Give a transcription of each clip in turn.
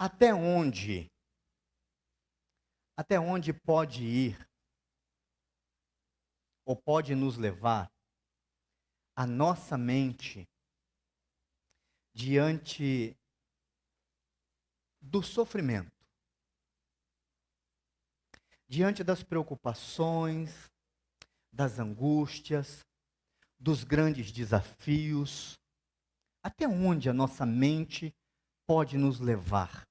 Até onde? Até onde pode ir ou pode nos levar a nossa mente diante do sofrimento, diante das preocupações, das angústias, dos grandes desafios? Até onde a nossa mente pode nos levar?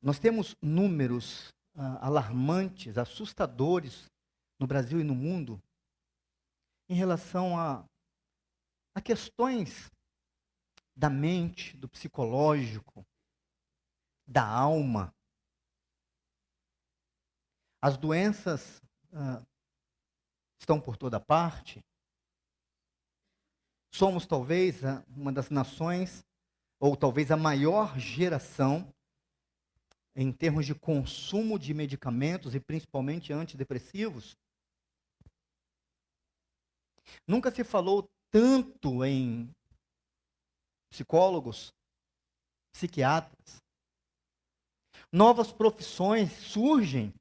Nós temos números alarmantes, assustadores no Brasil e no mundo em relação a questões da mente, do psicológico, da alma. As doenças estão por toda parte. Somos talvez uma das nações, ou talvez a maior geração em termos de consumo de medicamentos e principalmente antidepressivos. Nunca se falou tanto em psicólogos, psiquiatras. Novas profissões surgem,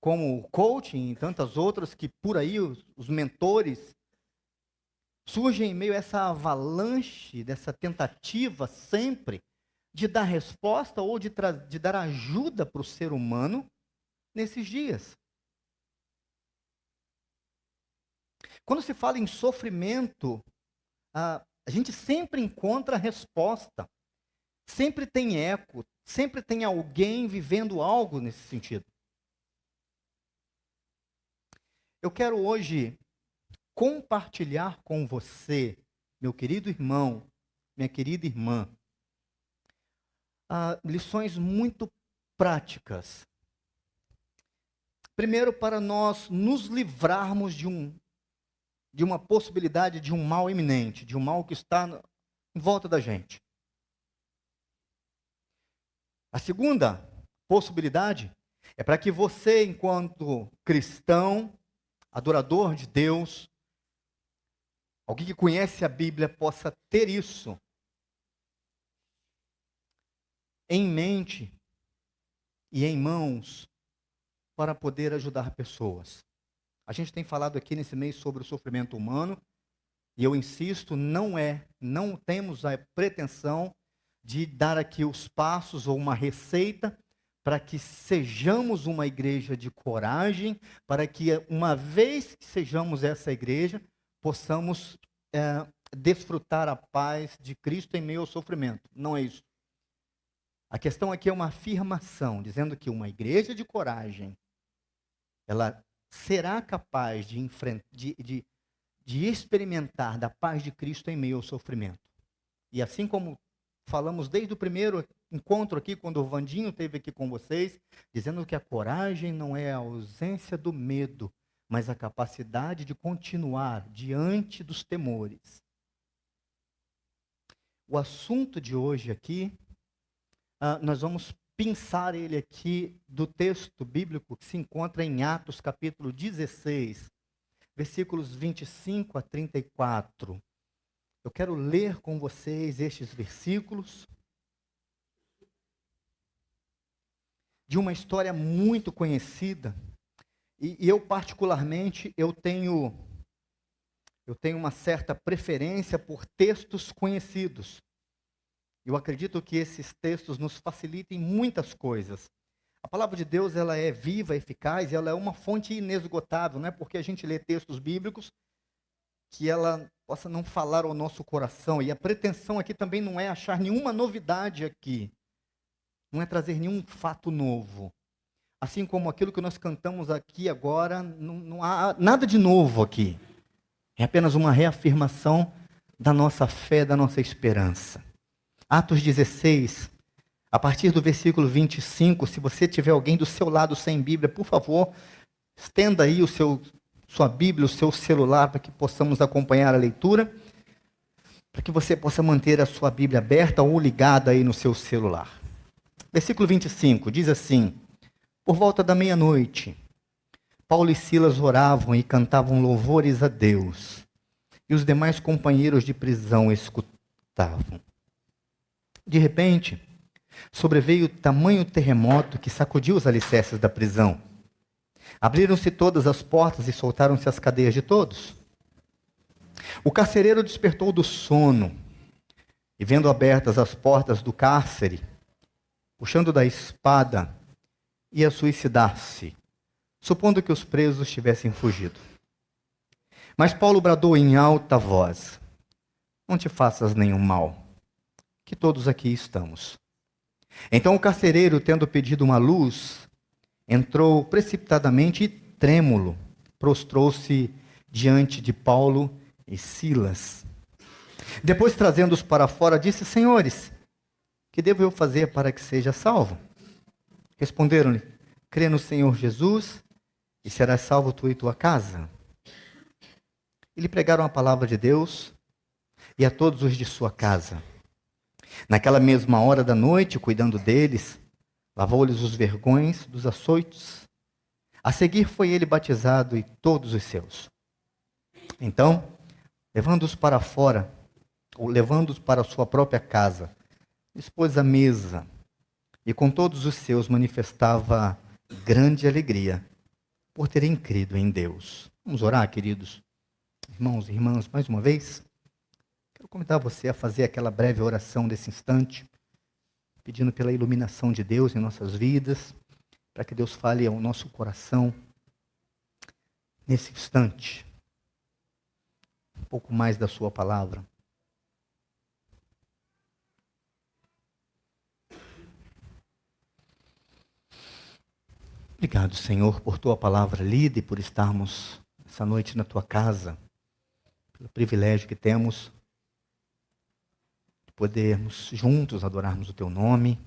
como o coaching e tantas outras que por aí os mentores surgem em meio a essa avalanche, dessa tentativa sempre de dar resposta ou de dar ajuda para o ser humano nesses dias. Quando se fala em sofrimento, a gente sempre encontra a resposta, sempre tem eco, sempre tem alguém vivendo algo nesse sentido. Eu quero hoje compartilhar com você, meu querido irmão, minha querida irmã, lições muito práticas. Primeiro, para nós nos livrarmos de uma possibilidade de um mal iminente, de um mal que está em volta da gente. A segunda possibilidade é para que você, enquanto cristão, adorador de Deus, alguém que conhece a Bíblia, possa ter isso em mente e em mãos para poder ajudar pessoas. A gente tem falado aqui nesse mês sobre o sofrimento humano, e eu insisto, não temos a pretensão de dar aqui os passos ou uma receita para que sejamos uma igreja de coragem, para que uma vez que sejamos essa igreja, possamos desfrutar a paz de Cristo em meio ao sofrimento. Não é isso. A questão aqui é uma afirmação, dizendo que uma igreja de coragem, ela será capaz de experimentar da paz de Cristo em meio ao sofrimento. E assim como falamos desde o primeiro encontro aqui, quando o Vandinho esteve aqui com vocês, dizendo que a coragem não é a ausência do medo, mas a capacidade de continuar diante dos temores. O assunto de hoje aqui, nós vamos pensar ele aqui do texto bíblico que se encontra em Atos capítulo 16, versículos 25 a 34. Eu quero ler com vocês estes versículos de uma história muito conhecida. E eu particularmente, eu tenho uma certa preferência por textos conhecidos. Eu acredito que esses textos nos facilitem muitas coisas. A palavra de Deus, ela é viva, eficaz, e ela é uma fonte inesgotável. Não é porque a gente lê textos bíblicos que ela possa não falar ao nosso coração. E a pretensão aqui também não é achar nenhuma novidade aqui. Não é trazer nenhum fato novo. Assim como aquilo que nós cantamos aqui agora, não há nada de novo aqui. É apenas uma reafirmação da nossa fé, da nossa esperança. Atos 16, a partir do versículo 25, se você tiver alguém do seu lado sem Bíblia, por favor, estenda aí sua Bíblia, o seu celular, para que possamos acompanhar a leitura, para que você possa manter a sua Bíblia aberta ou ligada aí no seu celular. Versículo 25, diz assim: por volta da meia-noite, Paulo e Silas oravam e cantavam louvores a Deus, e os demais companheiros de prisão escutavam. De repente, sobreveio tamanho terremoto que sacudiu os alicerces da prisão. Abriram-se todas as portas e soltaram-se as cadeias de todos. O carcereiro despertou do sono e, vendo abertas as portas do cárcere, puxando da espada, ia suicidar-se, supondo que os presos tivessem fugido. Mas Paulo bradou em alta voz: não te faças nenhum mal, que todos aqui estamos. Então o carcereiro, tendo pedido uma luz, entrou precipitadamente e, trêmulo, prostrou-se diante de Paulo e Silas. Depois, trazendo-os para fora, disse: senhores, que devo eu fazer para que seja salvo? Responderam-lhe: crê no Senhor Jesus e serás salvo tu e tua casa. E lhe pregaram a palavra de Deus e a todos os de sua casa. Naquela mesma hora da noite, cuidando deles, lavou-lhes os vergões dos açoites. A seguir foi ele batizado e todos os seus. Então, levando-os para fora, ou levando-os para sua própria casa, dispôs a mesa e com todos os seus manifestava grande alegria por terem crido em Deus. Vamos orar, queridos irmãos e irmãs, mais uma vez. Quero convidar você a fazer aquela breve oração desse instante, pedindo pela iluminação de Deus em nossas vidas, para que Deus fale ao nosso coração nesse instante. Um pouco mais da sua palavra. Obrigado, Senhor, por tua palavra lida e por estarmos essa noite na tua casa, pelo privilégio que temos de podermos juntos adorarmos o teu nome,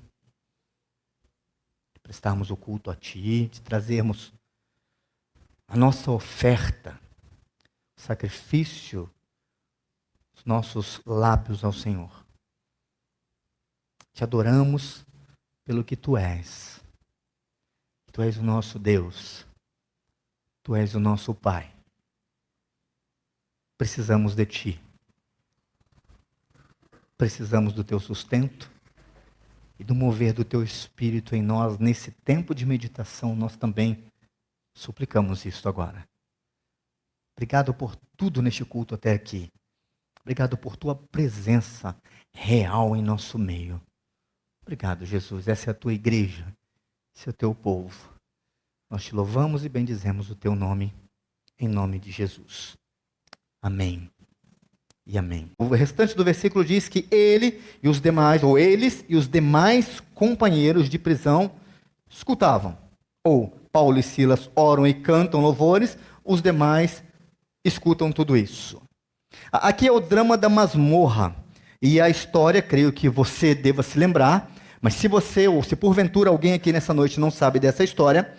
de prestarmos o culto a ti, de trazermos a nossa oferta, o sacrifício, os nossos lábios ao Senhor. Te adoramos pelo que tu és. Tu és o nosso Deus. Tu és o nosso Pai. Precisamos de ti. Precisamos do teu sustento e do mover do teu Espírito em nós. Nesse tempo de meditação, nós também suplicamos isso agora. Obrigado por tudo neste culto até aqui. Obrigado por tua presença real em nosso meio. Obrigado, Jesus. Essa é a tua igreja. Esse é o teu povo. Nós te louvamos e bendizemos o teu nome, em nome de Jesus. Amém e amém. O restante do versículo diz que ele e os demais, ou eles e os demais companheiros de prisão escutavam. Ou Paulo e Silas oram e cantam louvores, os demais escutam tudo isso. Aqui é o drama da masmorra. E a história, creio que você deva se lembrar, mas se você, ou se porventura alguém aqui nessa noite não sabe dessa história,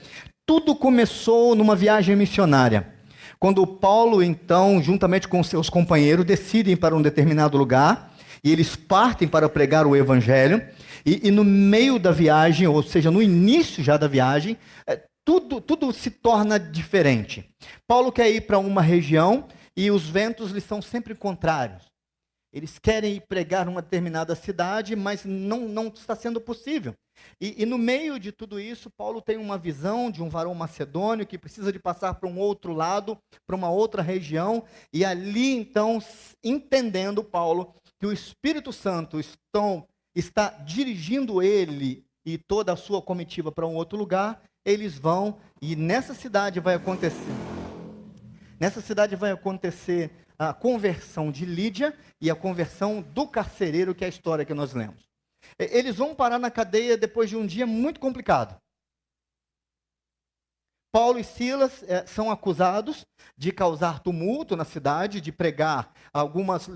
tudo começou numa viagem missionária. Quando Paulo, então, juntamente com seus companheiros, decidem para um determinado lugar, e eles partem para pregar o evangelho, e no meio da viagem, ou seja, no início já da viagem, tudo se torna diferente. Paulo quer ir para uma região, e os ventos lhe são sempre contrários. Eles querem ir pregar numa determinada cidade, mas não está sendo possível. E no meio de tudo isso, Paulo tem uma visão de um varão macedônio que precisa de passar para um outro lado, para uma outra região, e ali então, entendendo Paulo que o Espírito Santo está dirigindo ele e toda a sua comitiva para um outro lugar, eles vão, e nessa cidade vai acontecer a conversão de Lídia e a conversão do carcereiro, que é a história que nós lemos. Eles vão parar na cadeia depois de um dia muito complicado. Paulo e Silas são acusados de causar tumulto na cidade, de pregar algumas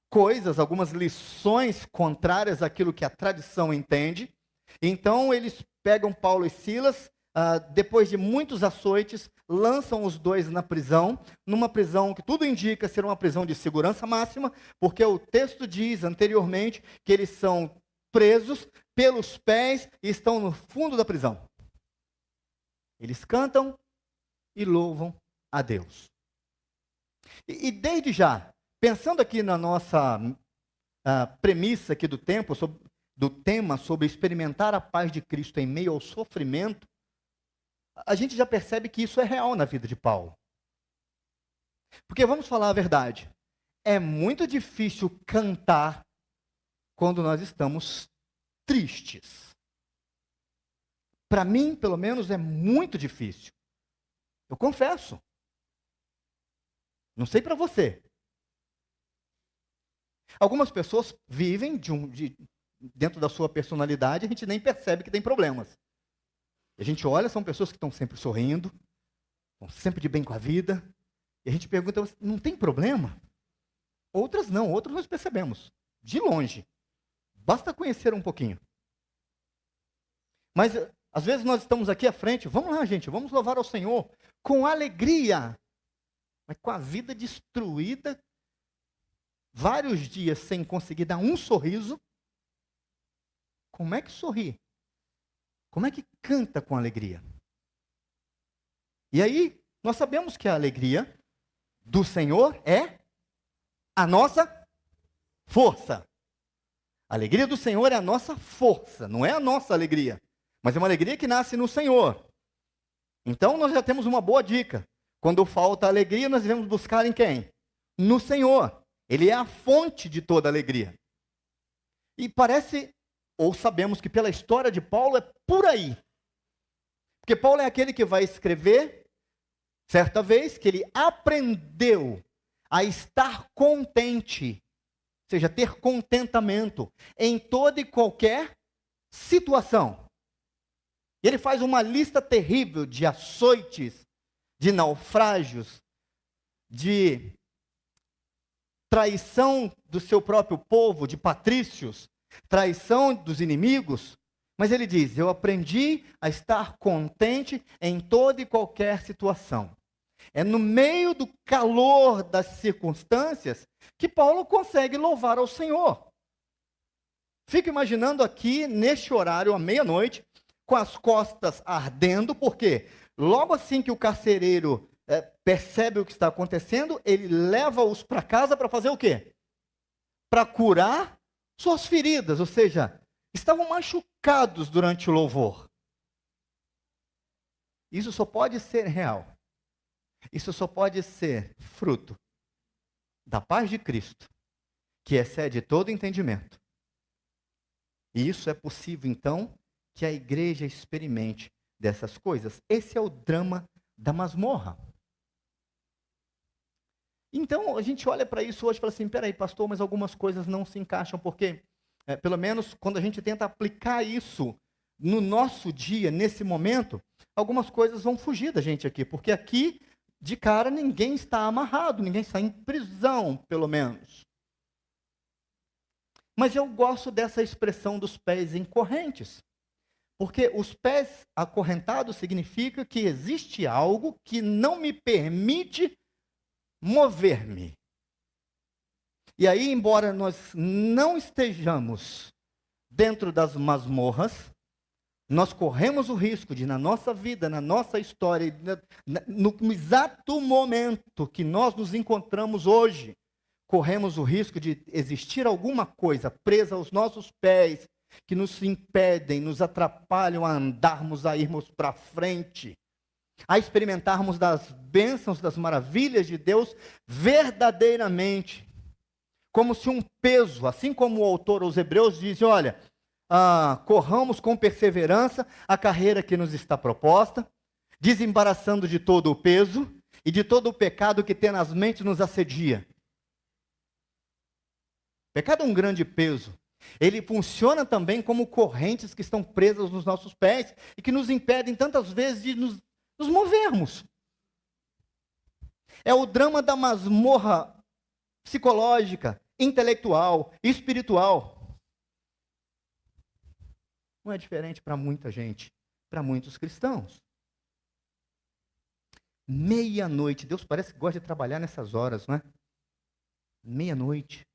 coisas, algumas lições contrárias àquilo que a tradição entende. Então eles pegam Paulo e Silas, depois de muitos açoites, lançam os dois na prisão, numa prisão que tudo indica ser uma prisão de segurança máxima, porque o texto diz anteriormente que eles são presos pelos pés e estão no fundo da prisão. Eles cantam e louvam a Deus. E desde já, pensando aqui na nossa premissa aqui do tema sobre experimentar a paz de Cristo em meio ao sofrimento, a gente já percebe que isso é real na vida de Paulo. Porque vamos falar a verdade, é muito difícil cantar quando nós estamos tristes. Para mim, pelo menos, é muito difícil. Eu confesso. Não sei para você. Algumas pessoas vivem dentro da sua personalidade, a gente nem percebe que tem problemas. A gente olha, são pessoas que estão sempre sorrindo, estão sempre de bem com a vida, e a gente pergunta, não tem problema? Outras não, outras nós percebemos, de longe. Basta conhecer um pouquinho. Mas, às vezes nós estamos aqui à frente, vamos lá gente, vamos louvar ao Senhor, com alegria, mas com a vida destruída, vários dias sem conseguir dar um sorriso. Como é que sorri? Como é que canta com alegria? E aí, nós sabemos que a alegria do Senhor é a nossa força. A alegria do Senhor é a nossa força, não é a nossa alegria, mas é uma alegria que nasce no Senhor. Então, nós já temos uma boa dica. Quando falta alegria, nós devemos buscar em quem? No Senhor. Ele é a fonte de toda alegria. E parece, ou sabemos que pela história de Paulo é por aí. Porque Paulo é aquele que vai escrever, certa vez, que ele aprendeu a estar contente, ou seja, ter contentamento em toda e qualquer situação. E ele faz uma lista terrível de açoites, de naufrágios, de traição do seu próprio povo, de patrícios, traição dos inimigos. Mas ele diz, eu aprendi a estar contente em toda e qualquer situação. É no meio do calor das circunstâncias que Paulo consegue louvar ao Senhor. Fico imaginando aqui, neste horário, à meia-noite, com as costas ardendo, porque logo assim que o carcereiro percebe o que está acontecendo, ele leva-os para casa para fazer o quê? Para curar suas feridas, ou seja, estavam machucados durante o louvor. Isso só pode ser real. Isso só pode ser fruto da paz de Cristo, que excede todo entendimento. E isso é possível, então, que a igreja experimente dessas coisas. Esse é o drama da masmorra. Então, a gente olha para isso hoje e fala assim, peraí, pastor, mas algumas coisas não se encaixam, porque, pelo menos, quando a gente tenta aplicar isso no nosso dia, nesse momento, algumas coisas vão fugir da gente aqui, porque aqui, de cara, ninguém está amarrado, ninguém está em prisão, pelo menos. Mas eu gosto dessa expressão dos pés em correntes, porque os pés acorrentados significa que existe algo que não me permite mover-me. E aí, embora nós não estejamos dentro das masmorras, nós corremos o risco de, na nossa vida, na nossa história, no exato momento que nós nos encontramos hoje, corremos o risco de existir alguma coisa presa aos nossos pés, que nos impedem, nos atrapalham a andarmos, a irmos para frente, a experimentarmos das bênçãos, das maravilhas de Deus verdadeiramente, como se um peso, assim como o autor aos Hebreus diz, olha, corramos com perseverança a carreira que nos está proposta, desembaraçando de todo o peso e de todo o pecado que tenazmente nos assedia. Pecado é um grande peso. Ele funciona também como correntes que estão presas nos nossos pés e que nos impedem tantas vezes de nos movermos. É o drama da masmorra psicológica, intelectual, espiritual. Não é diferente para muita gente, para muitos cristãos. Meia-noite, Deus parece que gosta de trabalhar nessas horas, não é? Meia-noite,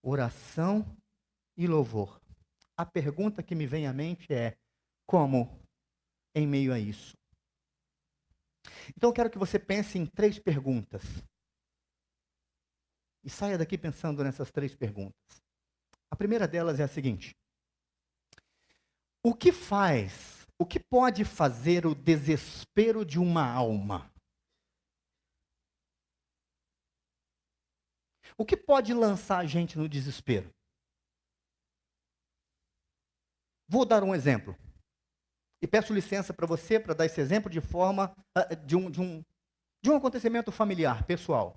oração e louvor. A pergunta que me vem à mente é, como em meio a isso? Então eu quero que você pense em 3 perguntas. E saia daqui pensando nessas 3 perguntas. A primeira delas é a seguinte: o que pode fazer o desespero de uma alma? O que pode lançar a gente no desespero? Vou dar um exemplo. E peço licença para você para dar esse exemplo de forma de um acontecimento familiar, pessoal.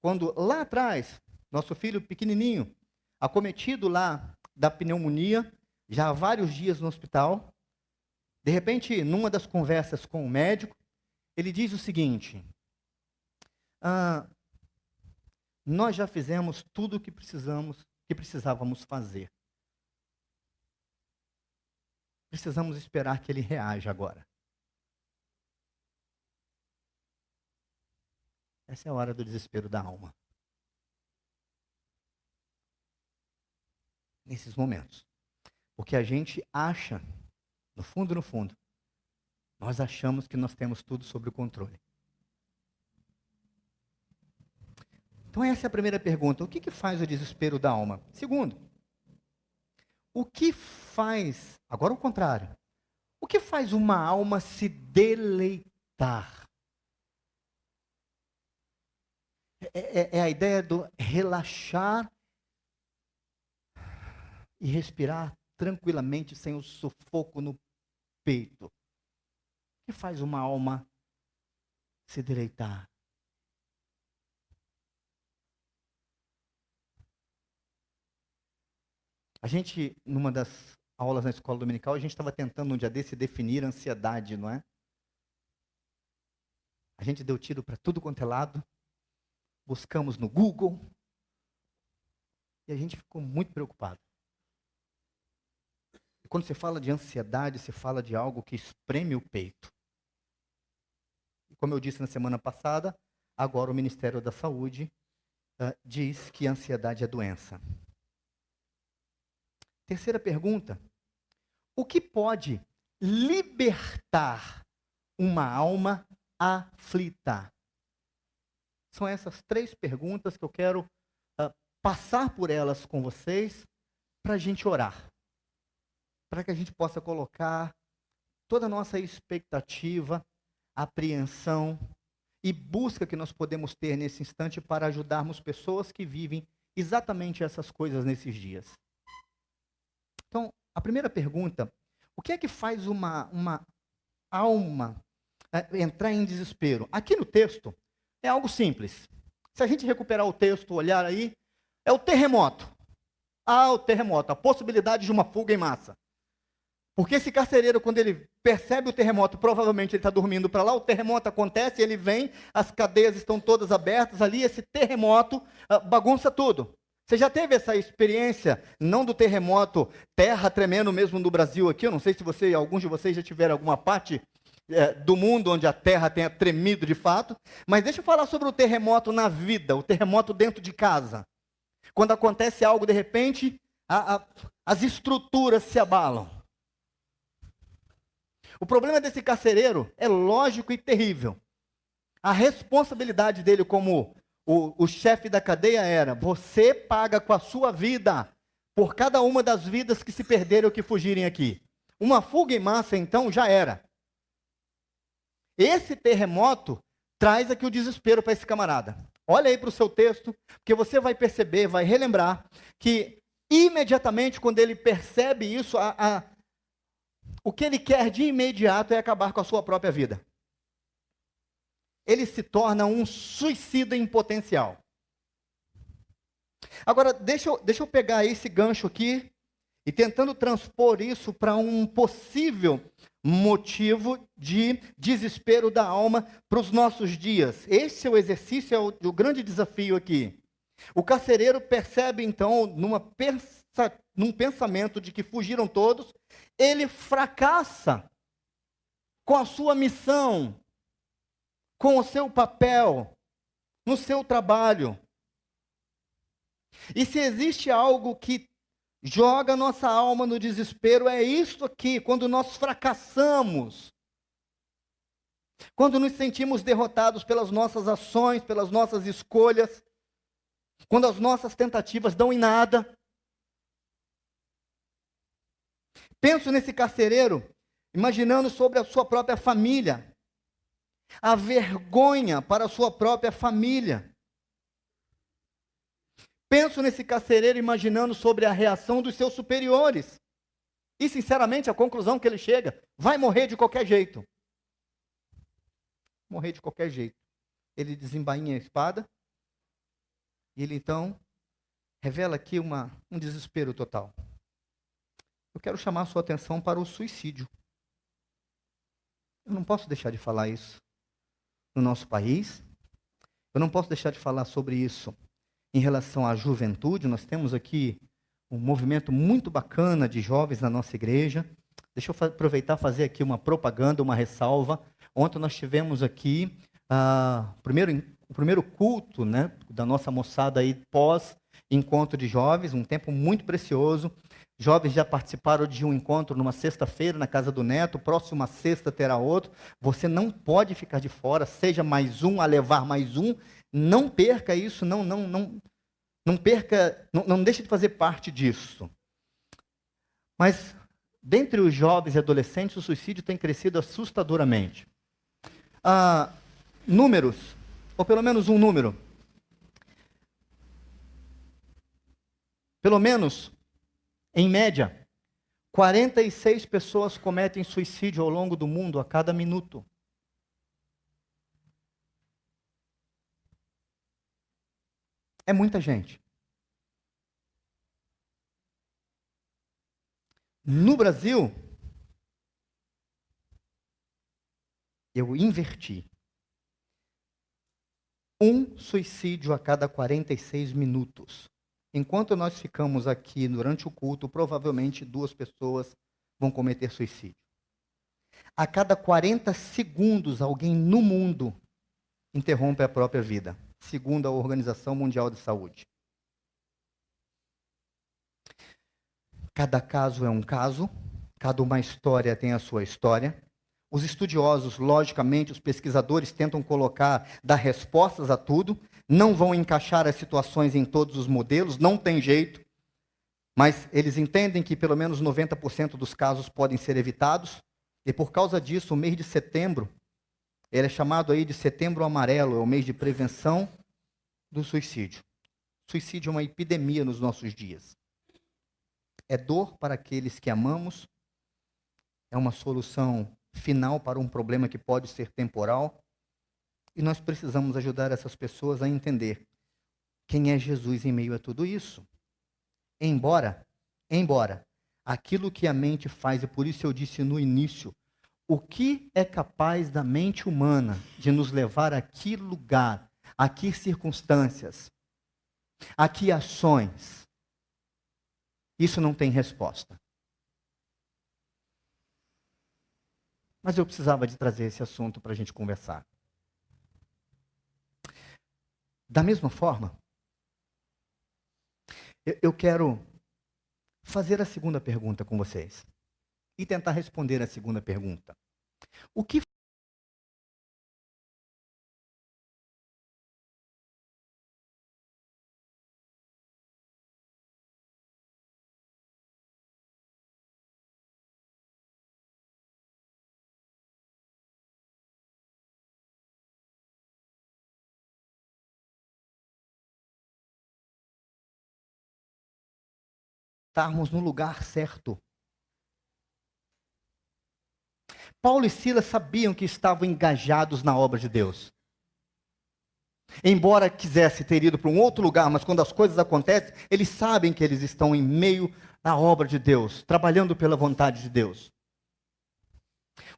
Quando lá atrás, nosso filho pequenininho, acometido lá da pneumonia, já há vários dias no hospital, de repente, numa das conversas com o médico, ele diz o seguinte: nós já fizemos tudo o que precisávamos fazer. Precisamos esperar que ele reaja agora. Essa é a hora do desespero da alma. Nesses momentos. Porque a gente acha, no fundo, nós achamos que nós temos tudo sob o controle. Então essa é a primeira pergunta. O que faz o desespero da alma? Segundo, o que faz, agora o contrário, o que faz uma alma se deleitar? É a ideia do relaxar e respirar tranquilamente, sem o sufoco no peito. O que faz uma alma se deleitar? A gente, numa das aulas na escola dominical, a gente estava tentando um dia desse definir a ansiedade, não é? A gente deu tiro para tudo quanto é lado, buscamos no Google, e a gente ficou muito preocupado. E quando você fala de ansiedade, você fala de algo que espreme o peito. E como eu disse na semana passada, agora o Ministério da Saúde diz que a ansiedade é doença. Terceira pergunta: o que pode libertar uma alma aflita? São essas 3 perguntas que eu quero passar por elas com vocês para a gente orar. Para que a gente possa colocar toda a nossa expectativa, apreensão e busca que nós podemos ter nesse instante para ajudarmos pessoas que vivem exatamente essas coisas nesses dias. Então, a primeira pergunta: o que é que faz uma alma entrar em desespero? Aqui no texto é algo simples. Se a gente recuperar o texto, olhar aí, é o terremoto. O terremoto, a possibilidade de uma fuga em massa. Porque esse carcereiro, quando ele percebe o terremoto, provavelmente ele está dormindo para lá, o terremoto acontece, ele vem, as cadeias estão todas abertas ali, esse terremoto bagunça tudo. Você já teve essa experiência, não do terremoto, terra tremendo mesmo no Brasil aqui? Eu não sei se alguns de vocês já tiveram alguma parte do mundo onde a terra tenha tremido de fato, mas deixa eu falar sobre o terremoto na vida, o terremoto dentro de casa. Quando acontece algo, de repente, as estruturas se abalam. O problema desse carcereiro é lógico e terrível. A responsabilidade dele como o chefe da cadeia era: você paga com a sua vida por cada uma das vidas que se perderam ou que fugirem aqui. Uma fuga em massa, então, já era. Esse terremoto traz aqui o desespero para esse camarada. Olha aí para o seu texto, porque você vai perceber, vai relembrar, que imediatamente quando ele percebe isso, o que ele quer de imediato é acabar com a sua própria vida. Ele se torna um suicida em potencial. Agora, deixa eu pegar esse gancho aqui e tentando transpor isso para um possível motivo de desespero da alma para os nossos dias. Esse é o exercício, é o grande desafio aqui. O carcereiro percebe, então, num pensamento de que fugiram todos, ele fracassa com a sua missão, com o seu papel, no seu trabalho. E se existe algo que joga nossa alma no desespero, é isso aqui, quando nós fracassamos Quando nos sentimos derrotados pelas nossas ações, pelas nossas escolhas, quando as nossas tentativas dão em nada. Penso nesse carcereiro, imaginando sobre a sua própria família, a vergonha para a sua própria família. Penso nesse carcereiro imaginando sobre a reação dos seus superiores. E, sinceramente, a conclusão que ele chega, vai morrer de qualquer jeito. Morrer de qualquer jeito. Ele desembainha a espada, e ele então revela aqui um desespero total. Eu quero chamar a sua atenção para o suicídio. Eu não posso deixar de falar isso no nosso país. Eu não posso deixar de falar sobre isso em relação à juventude. Nós temos aqui um movimento muito bacana de jovens na nossa igreja. Deixa eu aproveitar e fazer aqui uma propaganda, uma ressalva. Ontem nós tivemos aqui o primeiro culto, né, da nossa moçada aí pós-encontro de jovens, um tempo muito precioso. Jovens já participaram de um encontro numa sexta-feira na casa do Neto, próxima sexta terá outro. Você não pode ficar de fora, seja mais um a levar mais um. Não perca isso, não perca, não deixe de fazer parte disso. Mas, dentre os jovens e adolescentes, o suicídio tem crescido assustadoramente. Números, ou pelo menos um número. Pelo menos, em média, 46 pessoas cometem suicídio ao longo do mundo a cada minuto. É muita gente. No Brasil, eu inverti. Um suicídio a cada 46 minutos. Enquanto nós ficamos aqui durante o culto, provavelmente 2 pessoas vão cometer suicídio. A cada 40 segundos, alguém no mundo interrompe a própria vida, segundo a Organização Mundial de Saúde. Cada caso é um caso, cada uma história tem a sua história. Os estudiosos, logicamente, os pesquisadores tentam dar respostas a tudo, não vão encaixar as situações em todos os modelos, não tem jeito, mas eles entendem que pelo menos 90% dos casos podem ser evitados, e por causa disso, o mês de setembro, ele é chamado aí de Setembro Amarelo, é o mês de prevenção do suicídio. Suicídio é uma epidemia nos nossos dias. É dor para aqueles que amamos, é uma solução final para um problema que pode ser temporal, e nós precisamos ajudar essas pessoas a entender quem é Jesus em meio a tudo isso. Embora aquilo que a mente faz, e por isso eu disse no início, o que é capaz da mente humana de nos levar a que lugar, a que circunstâncias, a que ações, isso não tem resposta. Mas eu precisava de trazer esse assunto para a gente conversar. Da mesma forma, eu quero fazer a segunda pergunta com vocês. E tentar responder a segunda pergunta. O que estarmos no lugar certo? Paulo e Silas sabiam que estavam engajados na obra de Deus. Embora quisesse ter ido para um outro lugar, mas quando as coisas acontecem, eles sabem que eles estão em meio à obra de Deus, trabalhando pela vontade de Deus.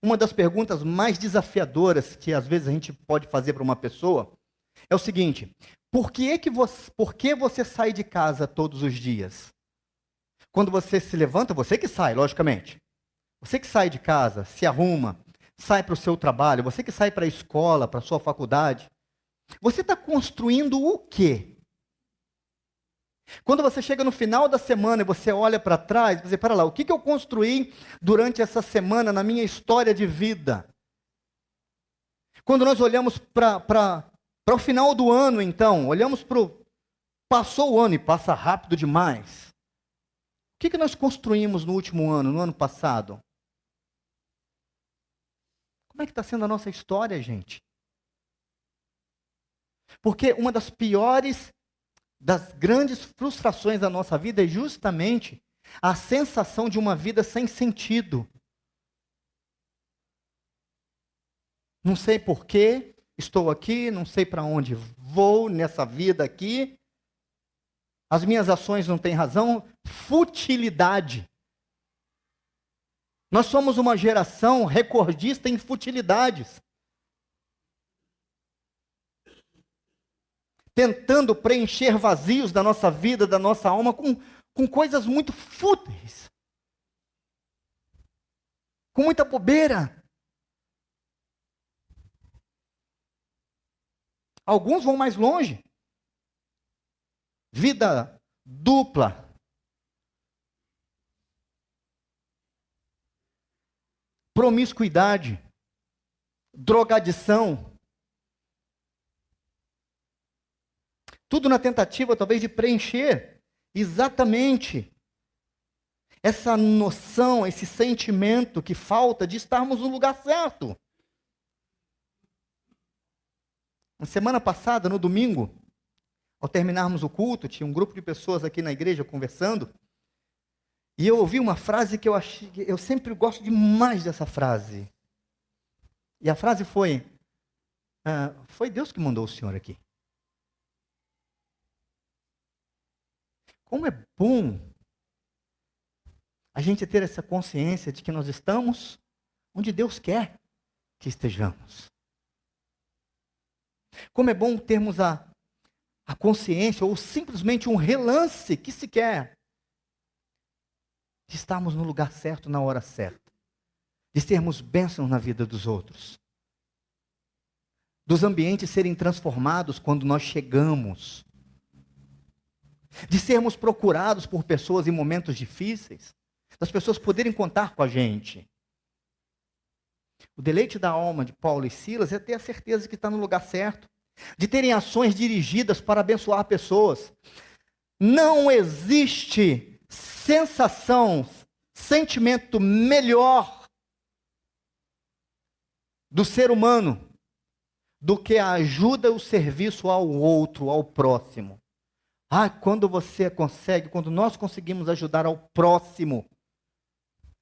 Uma das perguntas mais desafiadoras que às vezes a gente pode fazer para uma pessoa é o seguinte: por que você sai de casa todos os dias? Quando você se levanta, você que sai, logicamente. Você que sai de casa, se arruma, sai para o seu trabalho, você que sai para a escola, para a sua faculdade. Você está construindo o quê? Quando você chega no final da semana e você olha para trás, você para lá, o que eu construí durante essa semana na minha história de vida? Quando nós olhamos para o final do ano, então, olhamos para o... Passou o ano e passa rápido demais. O que nós construímos no último ano, no ano passado? Como é que está sendo a nossa história, gente? Porque uma das piores, das grandes frustrações da nossa vida é justamente a sensação de uma vida sem sentido. Não sei porquê, estou aqui, não sei para onde vou nessa vida aqui. As minhas ações não têm razão. Futilidade. Nós somos uma geração recordista em futilidades. Tentando preencher vazios da nossa vida, da nossa alma, com coisas muito fúteis. Com muita bobeira. Alguns vão mais longe. Vida dupla. Promiscuidade. Drogadição. Tudo na tentativa, talvez, de preencher exatamente essa noção, esse sentimento que falta de estarmos no lugar certo. Na semana passada, no domingo, ao terminarmos o culto, tinha um grupo de pessoas aqui na igreja conversando, e eu ouvi uma frase que eu sempre gosto demais dessa frase. E a frase foi: foi Deus que mandou o senhor aqui. Como é bom a gente ter essa consciência de que nós estamos onde Deus quer que estejamos. Como é bom termos a consciência, ou simplesmente um relance que se quer, de estarmos no lugar certo, na hora certa. De sermos bênçãos na vida dos outros. Dos ambientes serem transformados quando nós chegamos. De sermos procurados por pessoas em momentos difíceis. Das pessoas poderem contar com a gente. O deleite da alma de Paulo e Silas é ter a certeza de que está no lugar certo. De terem ações dirigidas para abençoar pessoas. Não existe sensação, sentimento melhor do ser humano do que a ajuda e o serviço ao outro, ao próximo. Quando você consegue, quando nós conseguimos ajudar ao próximo,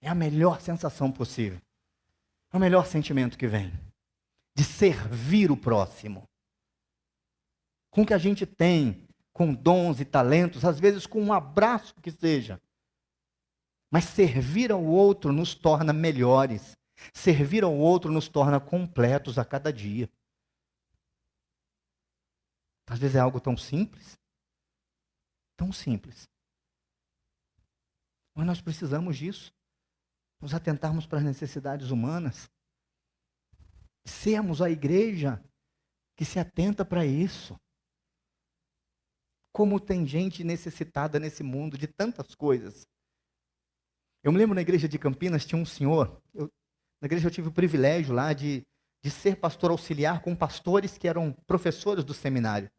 é a melhor sensação possível. É o melhor sentimento que vem. De servir o próximo. Com o que a gente tem, com dons e talentos, às vezes com um abraço que seja. Mas servir ao outro nos torna melhores. Servir ao outro nos torna completos a cada dia. Às vezes é algo tão simples. Tão simples. Mas nós precisamos disso. Nos atentarmos para as necessidades humanas. Sermos a igreja que se atenta para isso. Como tem gente necessitada nesse mundo de tantas coisas. Eu me lembro na igreja de Campinas, tinha um senhor, na igreja eu tive o privilégio lá de ser pastor auxiliar com pastores que eram professores do seminário.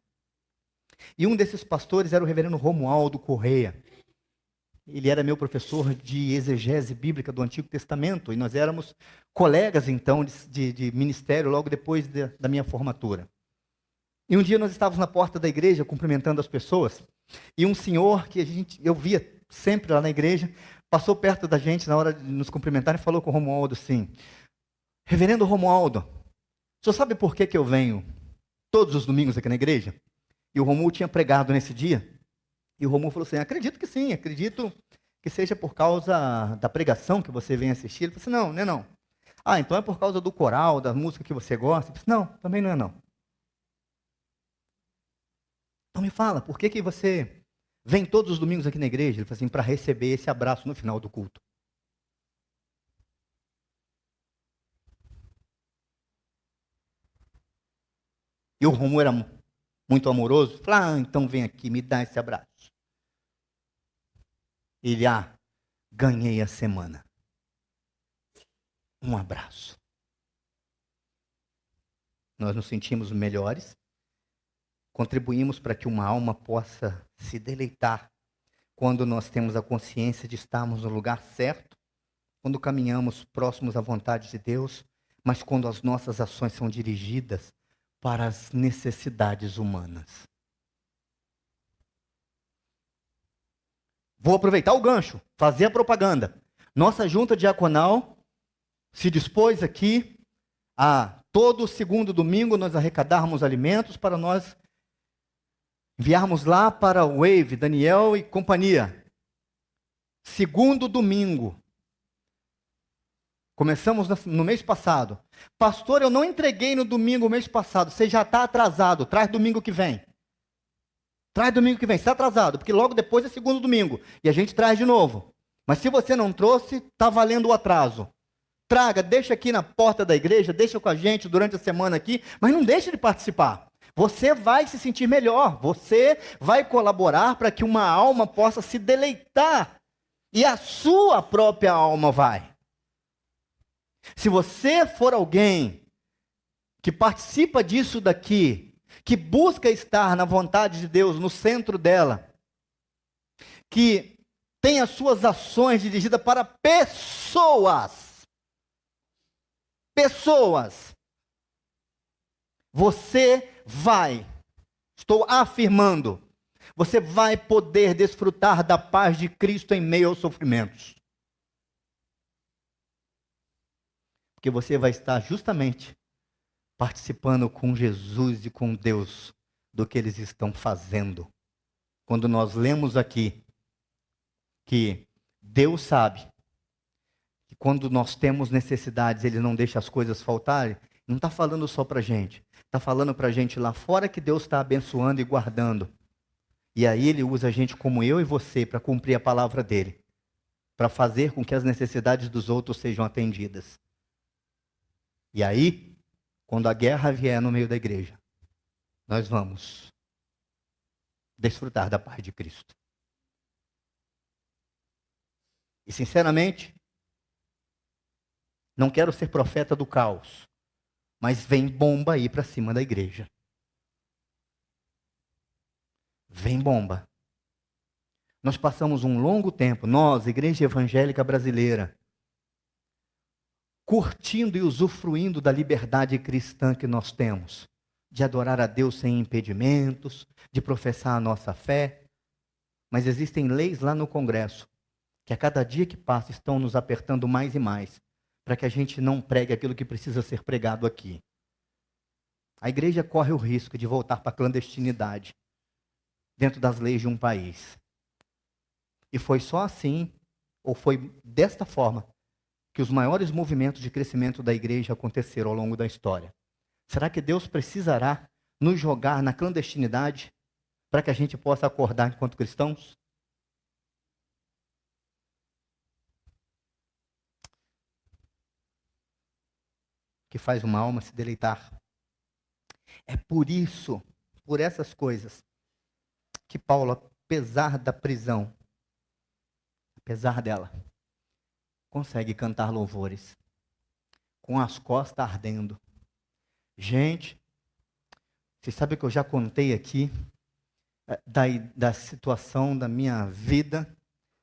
E um desses pastores era o reverendo Romualdo Correia. Ele era meu professor de exegese bíblica do Antigo Testamento, e nós éramos colegas então de ministério logo depois da minha formatura. E um dia nós estávamos na porta da igreja cumprimentando as pessoas, e um senhor que eu via sempre lá na igreja, passou perto da gente na hora de nos cumprimentar e falou com o Romualdo assim: Reverendo Romualdo, o senhor sabe por que eu venho todos os domingos aqui na igreja? E o Romualdo tinha pregado nesse dia, e o Romualdo falou assim: acredito que sim, acredito que seja por causa da pregação que você vem assistir. Ele falou assim: não, não é não. Então é por causa do coral, da música que você gosta? Ele falou assim: não, também não é não. Então me fala, por que você vem todos os domingos aqui na igreja? Ele falou assim: para receber esse abraço no final do culto. E o Romualdo era muito amoroso. Falou: então vem aqui, me dá esse abraço. Ele, ganhei a semana. Um abraço. nós nos sentimos melhores, contribuímos para que uma alma possa se deleitar quando nós temos a consciência de estarmos no lugar certo, quando caminhamos próximos à vontade de Deus, mas quando as nossas ações são dirigidas para as necessidades humanas. Vou aproveitar o gancho, fazer a propaganda. Nossa junta diaconal se dispôs aqui a todo segundo domingo nós arrecadarmos alimentos para nós enviarmos lá para o Wave, Daniel e companhia. Segundo domingo. Começamos no mês passado. Pastor, eu não entreguei no domingo mês passado. Você já está atrasado. Traz domingo que vem. Traz domingo que vem. Você está atrasado, porque logo depois é segundo domingo. E a gente traz de novo. Mas se você não trouxe, está valendo o atraso. Traga, deixa aqui na porta da igreja, deixa com a gente durante a semana aqui, mas não deixe de participar. Você vai se sentir melhor. Você vai colaborar para que uma alma possa se deleitar. E a sua própria alma vai. Se você for alguém que participa disso daqui, que busca estar na vontade de Deus, no centro dela, que tem as suas ações dirigidas para pessoas, você vai, estou afirmando, você vai poder desfrutar da paz de Cristo em meio aos sofrimentos. Porque você vai estar justamente participando com Jesus e com Deus do que eles estão fazendo. Quando nós lemos aqui que Deus sabe que quando nós temos necessidades, Ele não deixa as coisas faltarem, não está falando só para a gente. Está falando para a gente lá fora que Deus está abençoando e guardando. E aí Ele usa a gente como eu e você para cumprir a palavra dEle. Para fazer com que as necessidades dos outros sejam atendidas. E aí, quando a guerra vier no meio da igreja, nós vamos desfrutar da paz de Cristo. E sinceramente, não quero ser profeta do caos, mas vem bomba aí para cima da igreja. Vem bomba. Nós passamos um longo tempo, nós, Igreja Evangélica Brasileira, curtindo e usufruindo da liberdade cristã que nós temos, de adorar a Deus sem impedimentos, de professar a nossa fé. Mas existem leis lá no Congresso, que a cada dia que passa estão nos apertando mais e mais, para que a gente não pregue aquilo que precisa ser pregado aqui. A igreja corre o risco de voltar para a clandestinidade, dentro das leis de um país. E foi só assim, ou foi desta forma, que os maiores movimentos de crescimento da igreja aconteceram ao longo da história. Será que Deus precisará nos jogar na clandestinidade para que a gente possa acordar enquanto cristãos? Que faz uma alma se deleitar. É por isso, por essas coisas, que Paulo, apesar da prisão, apesar dela, consegue cantar louvores, com as costas ardendo. Gente, você sabe que eu já contei aqui da situação da minha vida,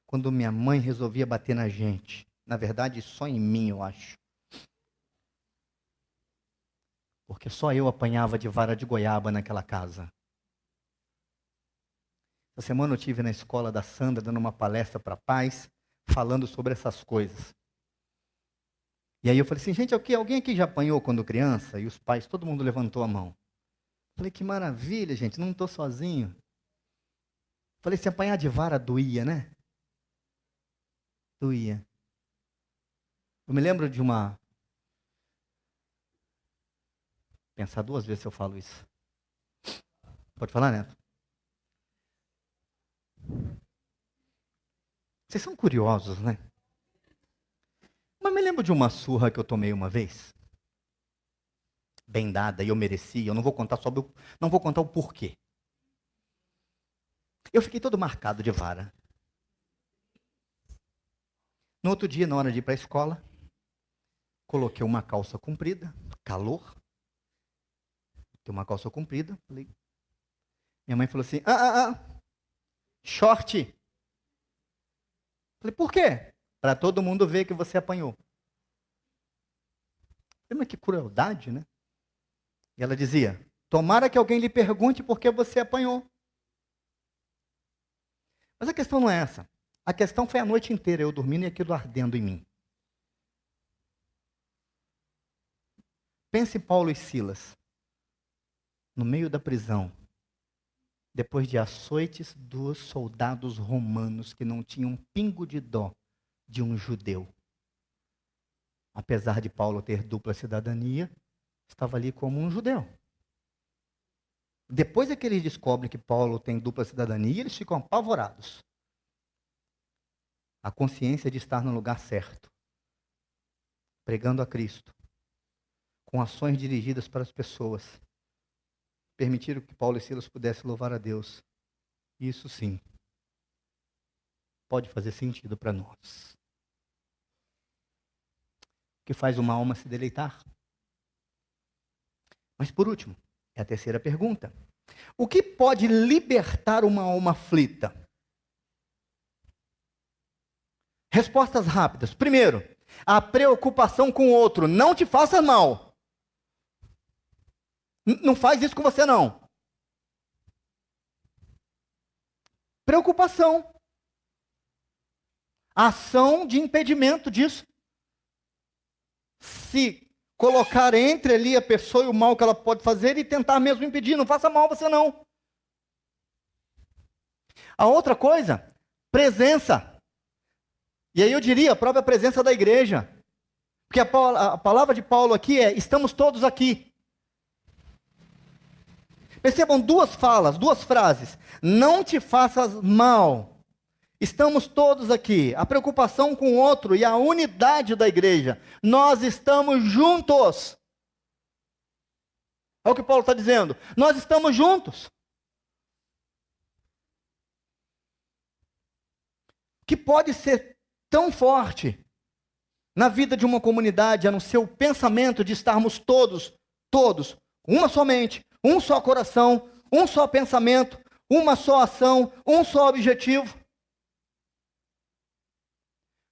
quando minha mãe resolvia bater na gente. Na verdade, só em mim, eu acho. Porque só eu apanhava de vara de goiaba naquela casa. Essa semana eu estive na escola da Sandra, dando uma palestra para pais, falando sobre essas coisas. E aí eu falei assim, gente, alguém aqui já apanhou quando criança? E os pais, todo mundo levantou a mão. Falei, que maravilha, gente, não estou sozinho. Falei, se apanhar de vara doía, né? Doía. Eu me lembro de uma... Pensar duas vezes se eu falo isso. Pode falar, Neto? Vocês são curiosos, né? Mas me lembro de uma surra que eu tomei uma vez. Bem dada, e eu mereci. Eu não vou contar não vou contar o porquê. Eu fiquei todo marcado de vara. No outro dia, na hora de ir para a escola, coloquei uma calça comprida, calor. Tem uma calça comprida. Falei. Minha mãe falou assim, short. Falei, por quê? Para todo mundo ver que você apanhou. Falei, mas que crueldade, né? E ela dizia, tomara que alguém lhe pergunte por que você apanhou. Mas a questão não é essa. A questão foi a noite inteira, eu dormindo e aquilo ardendo em mim. Pense em Paulo e Silas, no meio da prisão, depois de açoites dos soldados romanos que não tinham um pingo de dó de um judeu. Apesar de Paulo ter dupla cidadania, estava ali como um judeu. Depois é que eles descobrem que Paulo tem dupla cidadania, eles ficam apavorados. A consciência de estar no lugar certo, pregando a Cristo, com ações dirigidas para as pessoas, permitiram que Paulo e Silas pudessem louvar a Deus. Isso sim, pode fazer sentido para nós. O que faz uma alma se deleitar? Mas por último, é a terceira pergunta. O que pode libertar uma alma aflita? Respostas rápidas. Primeiro, a preocupação com o outro. Não te faça mal. Não faz isso com você, não. Preocupação. Ação de impedimento disso. Se colocar entre ali a pessoa e o mal que ela pode fazer e tentar mesmo impedir. Não faça mal você, não. A outra coisa, presença. E aí eu diria a própria presença da igreja. Porque a palavra de Paulo aqui é, estamos todos aqui. Percebam duas frases. Não te faças mal. Estamos todos aqui. A preocupação com o outro e a unidade da igreja. Nós estamos juntos. É o que Paulo está dizendo. Nós estamos juntos. O que pode ser tão forte na vida de uma comunidade, a não ser o pensamento de estarmos todos, uma só mente, um só coração, um só pensamento, uma só ação, um só objetivo,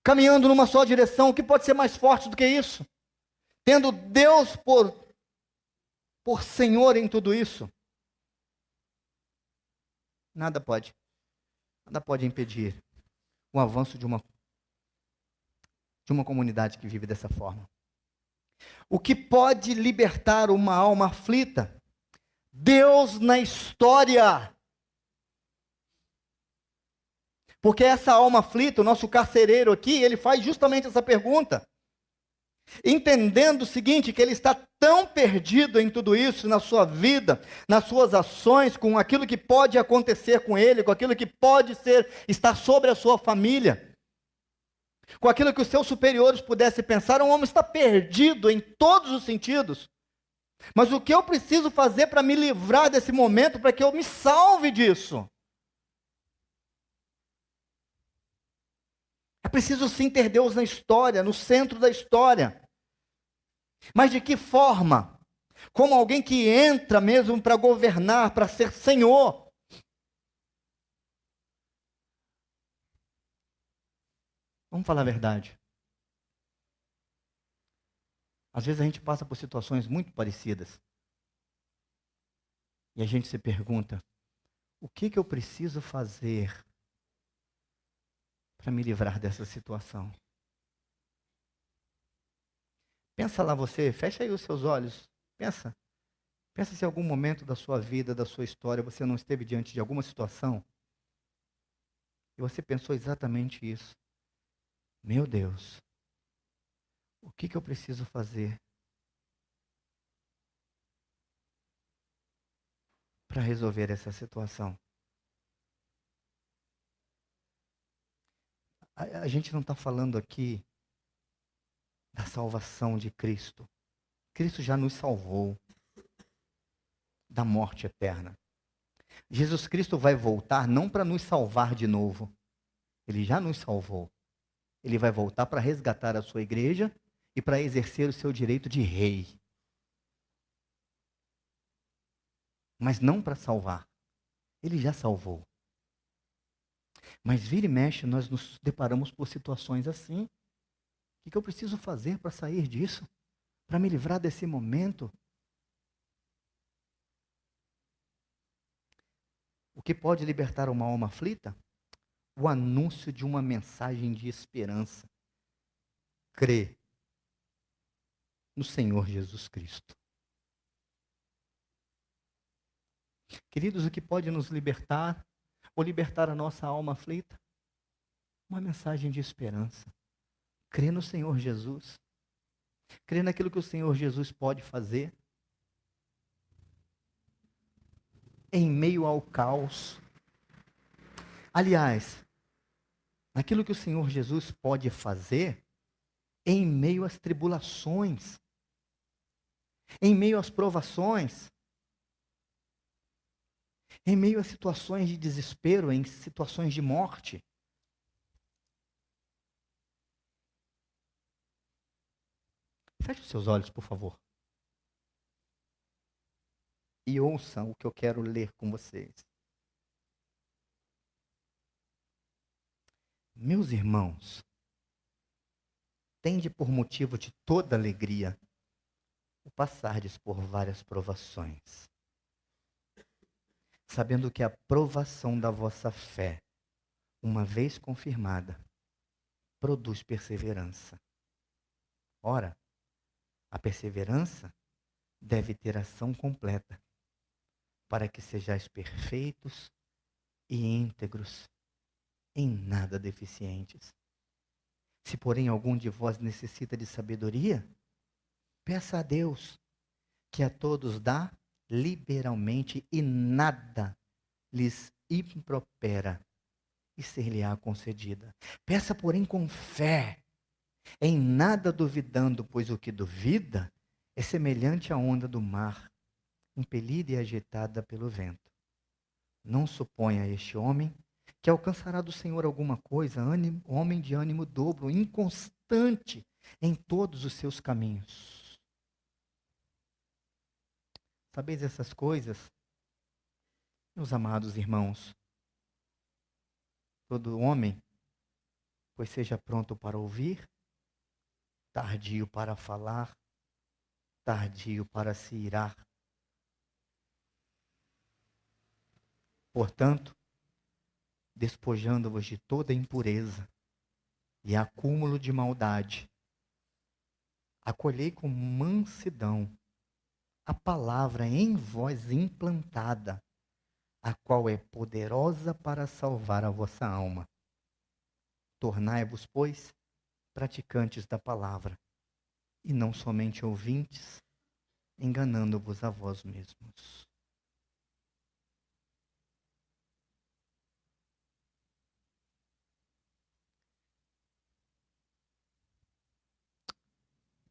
caminhando numa só direção. O que pode ser mais forte do que isso? Tendo Deus por Senhor em tudo isso, nada pode impedir o avanço de uma comunidade que vive dessa forma. O que pode libertar uma alma aflita? Deus na história. Porque essa alma aflita, o nosso carcereiro aqui, ele faz justamente essa pergunta. Entendendo o seguinte, que ele está tão perdido em tudo isso, na sua vida, nas suas ações, com aquilo que pode acontecer com ele, com aquilo que pode estar sobre a sua família, com aquilo que os seus superiores pudessem pensar. Um homem está perdido em todos os sentidos. Mas o que eu preciso fazer para me livrar desse momento, para que eu me salve disso? É preciso sim ter Deus na história, no centro da história. Mas de que forma? Como alguém que entra mesmo para governar, para ser Senhor. Vamos falar a verdade. Às vezes a gente passa por situações muito parecidas. E a gente se pergunta, o que eu preciso fazer para me livrar dessa situação? Pensa lá você, fecha aí os seus olhos. Pensa se em algum momento da sua vida, da sua história, você não esteve diante de alguma situação e você pensou exatamente isso. Meu Deus, o que eu preciso fazer para resolver essa situação? A gente não está falando aqui da salvação de Cristo. Cristo já nos salvou da morte eterna. Jesus Cristo vai voltar não para nos salvar de novo. Ele já nos salvou. Ele vai voltar para resgatar a sua igreja e para exercer o seu direito de rei. mas não para salvar. Ele já salvou. Mas vira e mexe, nós nos deparamos por situações assim. O que eu preciso fazer para sair disso? Para me livrar desse momento? O que pode libertar uma alma aflita? O anúncio de uma mensagem de esperança. Crê no Senhor Jesus Cristo. Queridos, o que pode nos libertar, ou libertar a nossa alma aflita? Uma mensagem de esperança. Crê no Senhor Jesus. Crê naquilo que o Senhor Jesus pode fazer. Em meio ao caos. Aliás, naquilo que o Senhor Jesus pode fazer, em meio às tribulações, em meio às provações, em meio a situações de desespero, em situações de morte. Feche os seus olhos, por favor. E ouçam o que eu quero ler com vocês. Meus irmãos, tende por motivo de toda alegria o passardes por várias provações, sabendo que a provação da vossa fé, uma vez confirmada, produz perseverança. Ora, a perseverança deve ter ação completa, para que sejais perfeitos e íntegros, em nada deficientes. Se, porém, algum de vós necessita de sabedoria, peça a Deus, que a todos dá liberalmente e nada lhes impropera, e ser-lhe-á concedida. Peça, porém, com fé, em nada duvidando, pois o que duvida é semelhante à onda do mar, impelida e agitada pelo vento. Não suponha este homem que alcançará do Senhor alguma coisa, homem de ânimo dobro, inconstante em todos os seus caminhos. Sabeis essas coisas, meus amados irmãos? Todo homem, pois seja pronto para ouvir, tardio para falar, tardio para se irar. Portanto, despojando-vos de toda impureza e acúmulo de maldade, acolhei com mansidão a palavra em vós implantada, a qual é poderosa para salvar a vossa alma. Tornai-vos, pois, praticantes da palavra, e não somente ouvintes, enganando-vos a vós mesmos.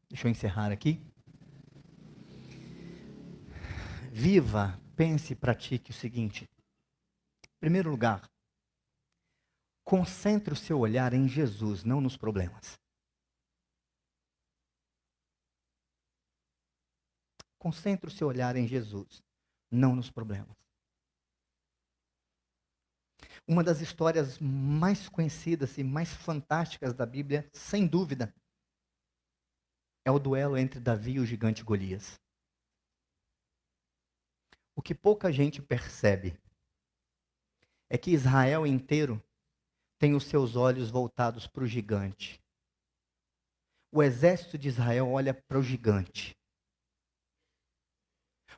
Deixa eu encerrar aqui. Viva, pense e pratique o seguinte. Em primeiro lugar, concentre o seu olhar em Jesus, não nos problemas. Concentre o seu olhar em Jesus, não nos problemas. Uma das histórias mais conhecidas e mais fantásticas da Bíblia, sem dúvida, é o duelo entre Davi e o gigante Golias. O que pouca gente percebe é que Israel inteiro tem os seus olhos voltados para o gigante. O exército de Israel olha para o gigante.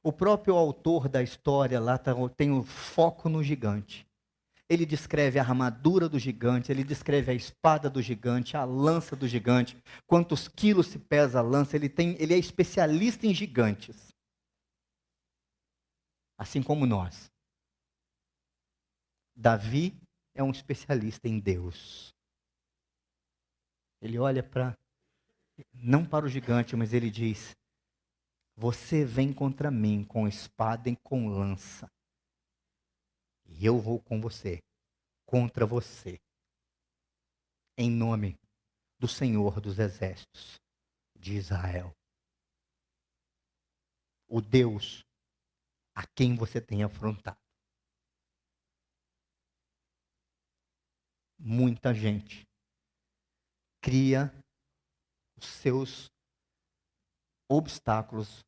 O próprio autor da história lá tem o foco no gigante. Ele descreve a armadura do gigante, ele descreve a espada do gigante, a lança do gigante, quantos quilos se pesa a lança, ele é especialista em gigantes. Assim como nós. Davi é um especialista em Deus. Ele olha não para o gigante, mas ele diz: você vem contra mim com espada e com lança. E eu vou com você, contra você. Em nome do Senhor dos Exércitos de Israel. O Deus a quem você tem afrontado. Muita gente cria os seus obstáculos,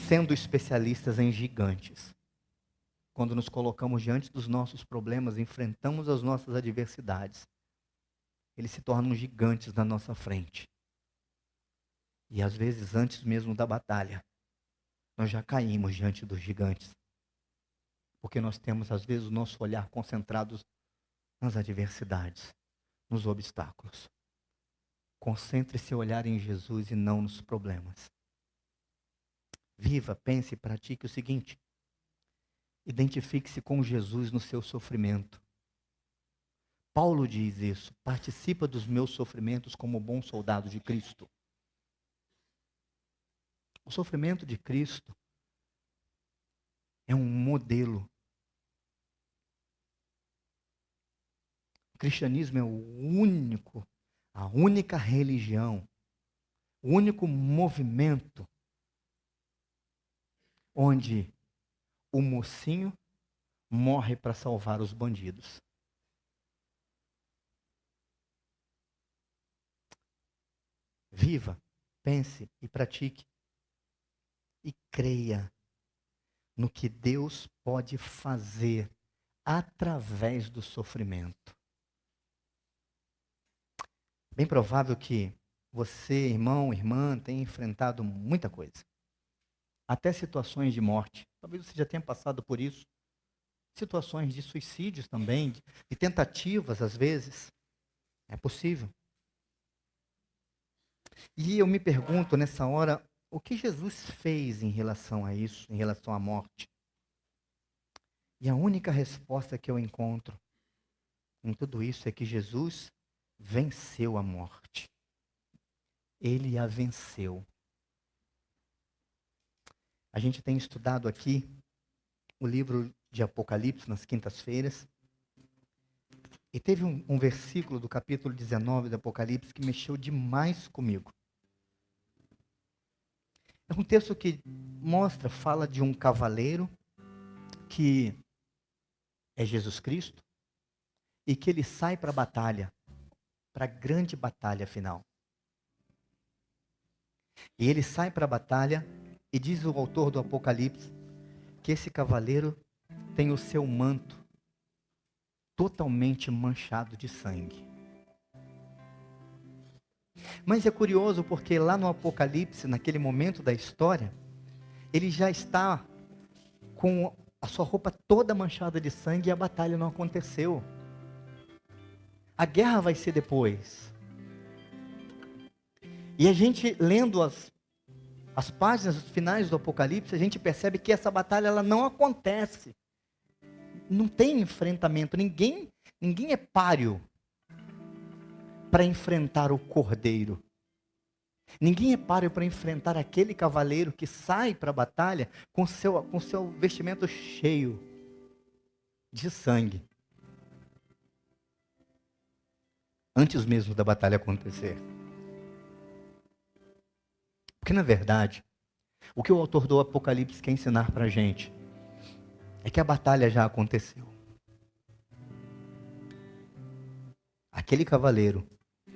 sendo especialistas em gigantes. Quando nos colocamos diante dos nossos problemas, enfrentamos as nossas adversidades, eles se tornam gigantes na nossa frente. E às vezes, antes mesmo da batalha, nós já caímos diante dos gigantes. Porque nós temos, às vezes, o nosso olhar concentrado nas adversidades, nos obstáculos. Concentre seu olhar em Jesus e não nos problemas. Viva, pense e pratique o seguinte. Identifique-se com Jesus no seu sofrimento. Paulo diz isso. Participa dos meus sofrimentos como bom soldado de Cristo. O sofrimento de Cristo é um modelo. O cristianismo é a única religião, o único movimento onde o mocinho morre para salvar os bandidos. Viva, pense e pratique. E creia no que Deus pode fazer através do sofrimento. Bem provável que você, irmão, irmã, tenha enfrentado muita coisa. Até situações de morte. Talvez você já tenha passado por isso. Situações de suicídios também, de tentativas às vezes. É possível. E eu me pergunto nessa hora, o que Jesus fez em relação a isso, em relação à morte? E a única resposta que eu encontro em tudo isso é que Jesus venceu a morte. Ele a venceu. A gente tem estudado aqui o livro de Apocalipse nas quintas-feiras. E teve um versículo do capítulo 19 do Apocalipse que mexeu demais comigo. É um texto que fala de um cavaleiro que é Jesus Cristo e que ele sai para a batalha, para a grande batalha final. E ele sai para a batalha e diz o autor do Apocalipse que esse cavaleiro tem o seu manto totalmente manchado de sangue. Mas é curioso porque lá no Apocalipse, naquele momento da história, ele já está com a sua roupa toda manchada de sangue e a batalha não aconteceu. A guerra vai ser depois. E a gente, lendo as páginas finais do Apocalipse, a gente percebe que essa batalha ela não acontece. Não tem enfrentamento. Ninguém é páreo para enfrentar o cordeiro. Ninguém é páreo para enfrentar aquele cavaleiro que sai para a batalha com seu vestimento cheio de sangue. Antes mesmo da batalha acontecer. Porque, na verdade, o que o autor do Apocalipse quer ensinar para a gente é que a batalha já aconteceu. Aquele cavaleiro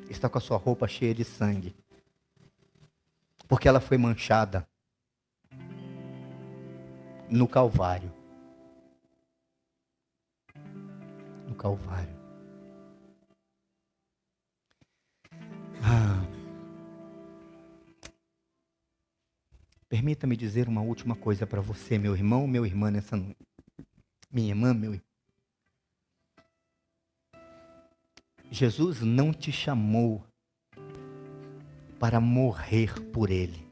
está com a sua roupa cheia de sangue. Porque ela foi manchada no Calvário. No Calvário. Permita-me dizer uma última coisa para você, meu irmão, minha irmã, nessa noite. Minha irmã, meu irmão. Jesus não te chamou para morrer por Ele.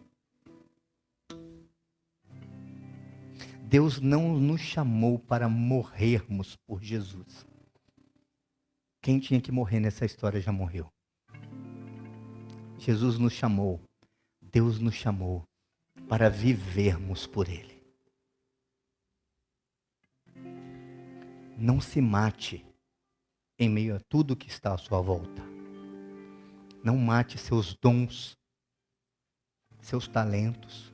Deus não nos chamou para morrermos por Jesus. Quem tinha que morrer nessa história já morreu. Jesus nos chamou, Deus nos chamou para vivermos por Ele. Não se mate em meio a tudo que está à sua volta. Não mate seus dons, seus talentos.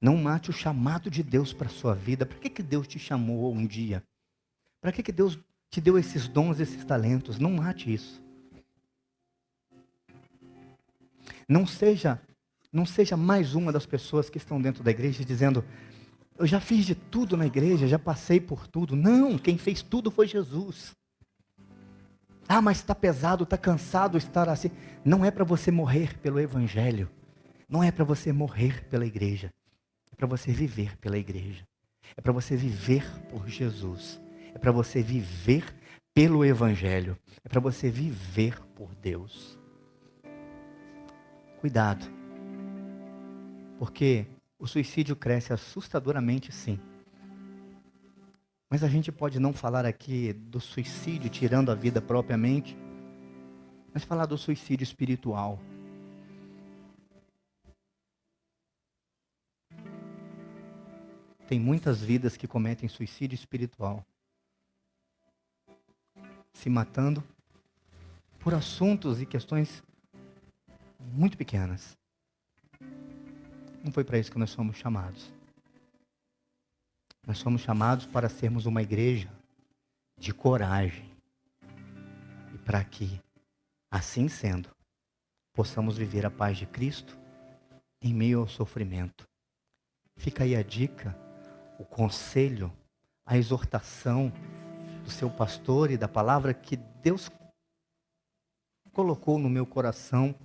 Não mate o chamado de Deus para a sua vida. Para que Deus te chamou um dia? Para que Deus te deu esses dons, esses talentos? Não mate isso. Não seja mais uma das pessoas que estão dentro da igreja dizendo: eu já fiz de tudo na igreja, já passei por tudo. Não, quem fez tudo foi Jesus. Ah, mas está pesado, está cansado estar assim. Não é para você morrer pelo evangelho. Não é para você morrer pela igreja. É para você viver pela igreja. É para você viver por Jesus. É para você viver pelo evangelho. É para você viver por Deus. Cuidado. Porque o suicídio cresce assustadoramente, sim. Mas a gente pode não falar aqui do suicídio tirando a vida propriamente, mas falar do suicídio espiritual. Tem muitas vidas que cometem suicídio espiritual, se matando por assuntos e questões muito pequenas. Não foi para isso que nós somos chamados. Nós somos chamados para sermos uma igreja de coragem. E para que, assim sendo, possamos viver a paz de Cristo em meio ao sofrimento. Fica aí a dica, o conselho, a exortação do seu pastor e da palavra que Deus colocou no meu coração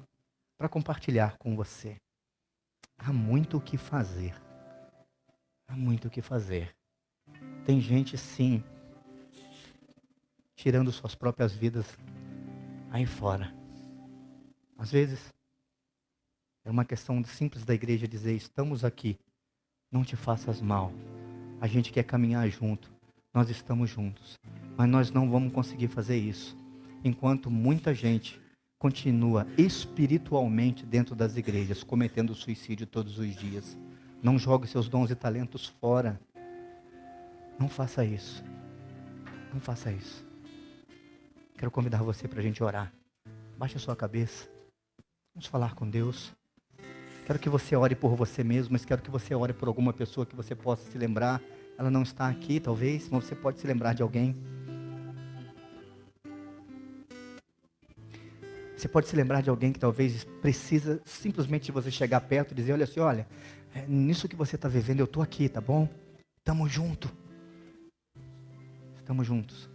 para compartilhar com você. Há muito o que fazer. Há muito o que fazer. Tem gente, sim, tirando suas próprias vidas aí fora. Às vezes, é uma questão simples da igreja dizer: estamos aqui, não te faças mal. A gente quer caminhar junto, nós estamos juntos. Mas nós não vamos conseguir fazer isso enquanto muita gente continua espiritualmente dentro das igrejas, cometendo suicídio todos os dias. Não jogue seus dons e talentos fora. Não faça isso. Não faça isso. Quero convidar você para a gente orar. Baixe a sua cabeça. Vamos falar com Deus. Quero que você ore por você mesmo, mas quero que você ore por alguma pessoa que você possa se lembrar. Ela não está aqui, talvez, mas você pode se lembrar de alguém. Você pode se lembrar de alguém que talvez precisa simplesmente de você chegar perto e dizer: olha assim, olha, nisso que você está vivendo eu estou aqui, tá bom? Estamos juntos. Estamos juntos.